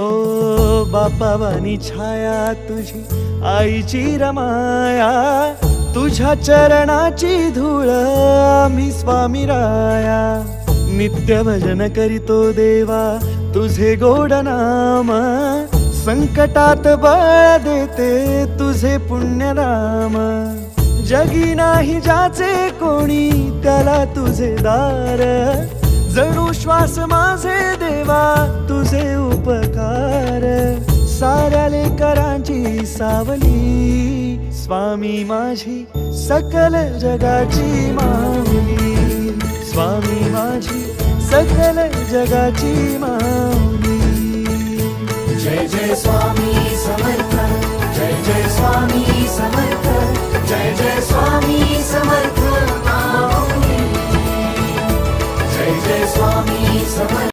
हो बापावानी छाया तुझी आईची रमाया, तुझ्या चरणाची धूळ आम्ही स्वामी राया. नित्य भजन करीतो देवा तुझे गोड नाम, संकटात बळ देते तुझे पुण्य नाम. जगी नाही ज्याचे कोणी त्याला तुझे दार, जणू श्वास माझे देवा तुझे उपकार. साऱ्या लेकरांची सावली स्वामी माझी सकल जगाची माऊली, स्वामी माझी सकल जगाची माऊली. जय जय स्वामी समर्थ, जय जय स्वामी समर्थ, जय जय स्वामी समर्थ माऊली. जय जय स्वामी समर्थ.